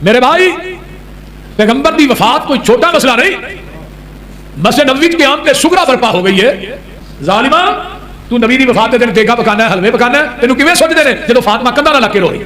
मेरे भाई पैगंबर की वफात कोई छोटा मसला नहीं। मस्जिद नबवी के आम पे सुगरा बर्पा हो गई है। जालिमा तू नबी की वफात के दिन देगा पकाना है, हलवे पकाना है, तेन किवें सोचते हैं जो फातिमा कंधा ना लग के रोई।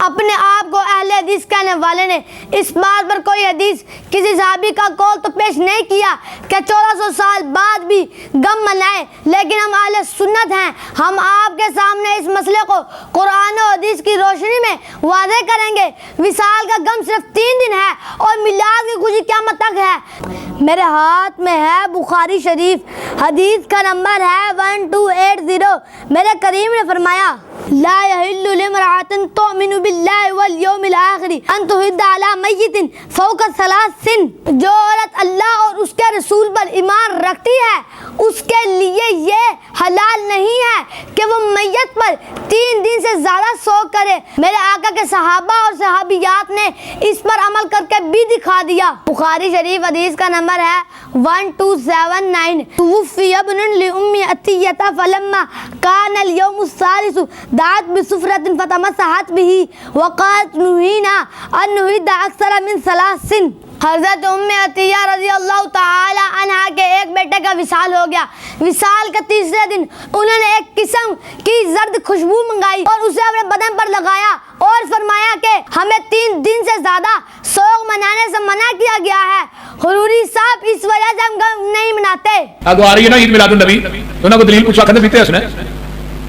अपने आप को अहले हदीस कहने वाले ने इस बात पर कोई हदीस किसी सहाबी का कौल तो पेश नहीं किया कि 1400 साल बाद भी गम मनाए, लेकिन हम अहले सुन्नत हैं। हम आपके सामने इस मसले को कुरान और हदीस की रोशनी में वादे करेंगे। विसाल का गम सिर्फ 3 दिन है और मिलाद की खुशी क़यामत तक है। मेरे हाथ में है बुखारी शरीफ, हदीस का नंबर है 1280। मेरे करीम ने फरमाया ला यहिल्लु लिमरातिन तुमिनु बिल्लाहि वल यौमिल आखिर अन तुहिद्दा अला मय्यतिन फौका सलासिन। जो औरत अल्लाह और उसके रसूल पर ईमान रखती है उसके लिए ये हलाल नहीं है कि वो मैयत पर 3 दिन से ज्यादा शौक करे। मेरे आका के सहाबा और सहाबियात ने इस पर अमल करके भी दिखा दिया। बुखारी शरीफ हदीस का नंबर है 1279। तुवफ़ी इब्नुन लि उम्मी अतिय्यता फलम्मा कानल यौमुस सालिसु दात बिसुफ़रतिन फतमसहत बिही वक़ालत नुहीना अन नुहिद्दा अक्सर मिन सलासिन। हज़रत उम्मे अतिया रज़ी अल्लाह ताला अन्हा के एक बेटे का विसाल हो गया। विसाल के 3रे दिन उन्होंने एक किस्म की जर्द खुशबू मंगाई और उसे अपने बदन पर लगाया और फरमाया कि हमें 3 दिन से ज्यादा शौक मनाने से मना किया गया है। हुजूरी साहब इस वजह से हम गम नहीं मनाते। आगो आ रही है ना ईद मिलादुन नबी, तो ना को दलील पूछा कहते बीते हसने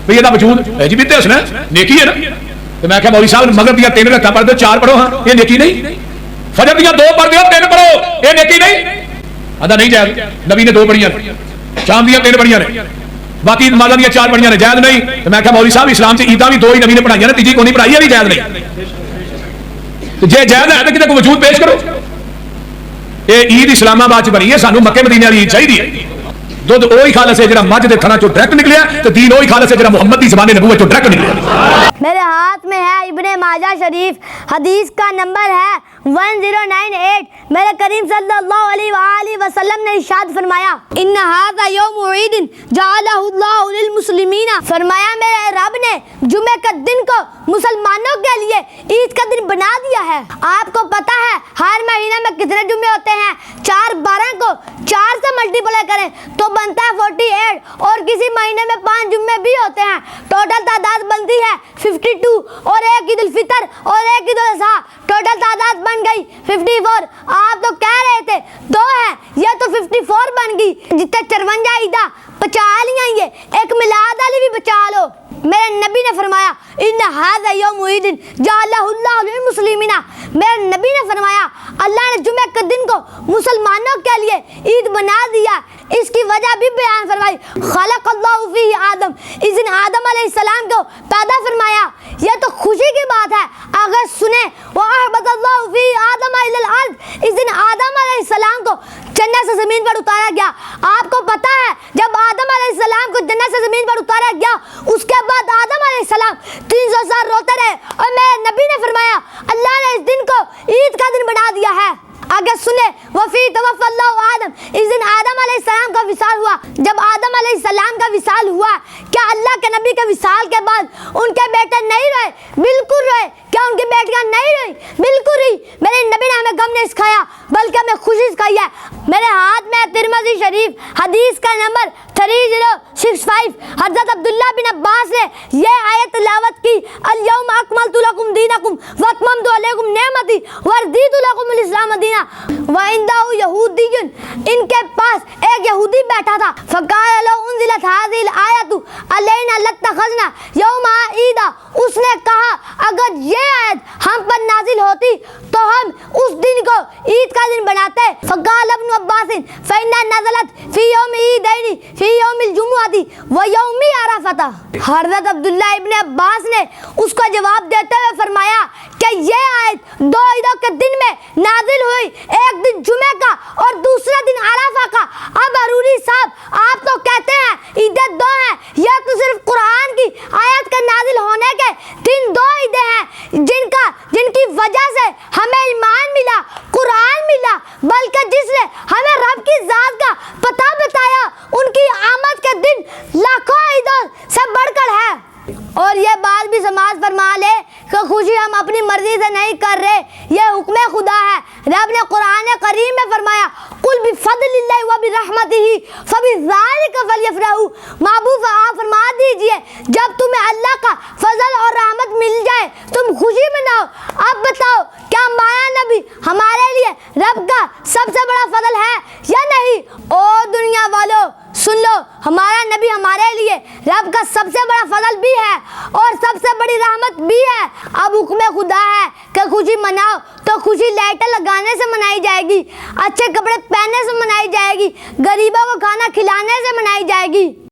भई ਇਹਦਾ वजूद है जी, बीते हसने नेकी है ना। तो मैं क्या मौलवी साहब मगरिब दियां 3 रकात पढ़ दो 4 पढ़ो, हां ये नेकी नहीं। फजर दियां 2 पढ़ दो 3 पढ़ो, ये नेकी नहीं। अदा नहीं जायज। नबी ने 2 पढ़ियां, शाम दियां 3 पढ़ियां ने, बाकी नमाज़ां दियां 4 पढ़ियां ने, जायज नहीं। तो मैं क्या मौलवी साहब इस्लाम से ईदां भी 2 ही नबी ने पढ़ाइयां ने, तीजी को नहीं पढ़ाई, है भी जायज नहीं। तो जे जायज है तो किते को वजूद पेश करो। ये ईद इस्लामाबाद च बनी है, सानू मक्के मदीने वाली ईद चाहिए। दुध ओही खालस है जरा मज दे थना चो डायरेक्ट निकलिया, तो दीन ओही खालस है जरा मुहम्मद दी ज़बान नबूवत चो डायरेक्ट निकलिया। मेरे हाथ में है इब्ने माजा शरीफ, हदीस का नंबर है 1098। मेरे करीम सल्लल्लाहु अलैहि वसल्लम ने इरशाद फरमाया इन्ना हाज़ा यौमु ईदिन जअलहुल्लाहु लिल मुस्लिमीना। फरमाया मेरे रब ने जुमे के दिन को मुसलमानों के लिए ईद का दिन बना दिया है। आपको पता है हर महीने में कितने जुमे होते हैं? 4/12 को 4 से मल्टीप्लाई करें तो बनता है 48 और किसी महीने में 5 जुम्मे भी होते हैं। टोटल तादाद बनती है 52 और एक ईद उल फितर और एक ईद उल अज़हा, टोटल तादाद बन गई 54। आप तो कह रहे थे 2 है, ये तो 54 बन गई। जितने 54 ईदा बचा लिया, ये एक मिलाद वाली भी बचा लो। मेरे नबी ने फरमाया इन्ना हाज़ा यौमु ईदिन जअलहुल्लाहु लिल मुस्लिमीना। मेरे नबी ने फरमाया अल्लाह ने जुमे के दिन को मुसलमानों के लिए ईद बना दिया। इसकी वजह भी बयान फरमाई। खलक़ल्लाहु फीही आदम, इस दिन आदम अलैहिस्सलाम को पैदा फरमाया। यह तो खुशी की बात है। अगर सुने व अहबतल्लाहु फीही आदम इलल अर्द, इस दिन आदम अलैहिस्सलाम को जन्नत से जमीन पर उतारा गया। आपको पता है जब आदम अलैहिस्सलाम को जन्नत से जमीन पर उतारा गया उसके बाद आदम अलैहिस्सलाम 300 साल रोते रहे और मेरे नबी ने फरमाया अल्लाह ने इस दिन को ईद का दिन बना दिया है। आगे सुने वफी तवफ़्फ़ल्लाहु आदम, इस दिन आदम अलैहिस्सलाम का विसाल हुआ। जब आदम अलैहिस्सलाम का विसाल हुआ क्या अल्लाह के नबी के विसाल के बाद उनके बेटे नहीं रहे? बिल्कुल रहे। क्या उनकी बेटियां नहीं रही? बिल्कुल रही। मेरे नबी ने हमें गम नहीं सिखाया बल्कि हमें खुशी सिखाई है। मेरे हाथ में तिरमिज़ी शरीफ हदीस का नंबर 3065। हज़रत अब्दुल्ला बिन अब्बास ने यह आयत तिलावत की अल यौम अकमलतु लकुम दीनकुम व अतममतु अलैकुम निअमती व रदीतु लकुमुल इस्लाम दीना व इंदहु यहूदियुन। इनके पास एक यहूदी बैठा था। फ़क़ाल लहु उन्ज़िलत हाज़िहिल आयतु अलैना लत्तख़ज़ना यौमा ईदा। उसने कहा अगर ये आयत हम पर नाजिल होती तो हम उस दिन को ईद का दिन बनाते। फ़क़ाल इब्नु अब्बास फ़इन्ना नज़लत फ़ी यौम ईदैनी फ़ी यौमिल जुमुअती व यौमि अरफ़ा। हज़रत अब्दुल्ला इब्न अब्बास ने उसको जवाब देते हुए फरमाया कि ये आयत 2 ईदों के दिन में नाजिल हुई, एक दिन जुमे का और दूसरा दिन अरफा का। अब हरूरी साहब आप तो कहते हैं ईदें 2 हैं, यह तो सिर्फ कुरान की आयत के नाजिल होने के 2 ईदें हैं जिनकी वजह से हमें ईमान मिला, कुरान मिला, बल्कि जिसने हमें रब की जात का पता बताया उनकी आमद के दिन लाखों ईदों से बढ़कर है। اور یہ بات بھی سماج فرما لے کہ خوشی ہم اپنی مرضی سے نہیں کر رہے، یہ حکم خدا ہے۔ رب نے قرآن کریم میں فرمایا قل بفضل اللہ وبرحمتہ فبذلک فلیفرحوا، محبوب آپ فرما دیجئے جب تمہیں اللہ کا فضل اور رحمت مل جائے تم خوشی مناؤ۔ اب بتاؤ کیا مایا نبی ہمارے لیے رب کا سب سے بڑا فضل ہے یا نہیں؟ او دنیا والو سن لو، ہمارا نبی ہمارے لیے رب کا سب سے بڑا فضل بھی ہے اور سب سے بڑی رحمت بھی ہے۔ اب حکم خدا ہے کہ خوشی مناؤ، تو خوشی لائٹیں لگانے سے منائی جائے گی، اچھے کپڑے پہننے سے منائی جائے گی، غریبوں کو کھانا کھلانے سے منائی جائے گی۔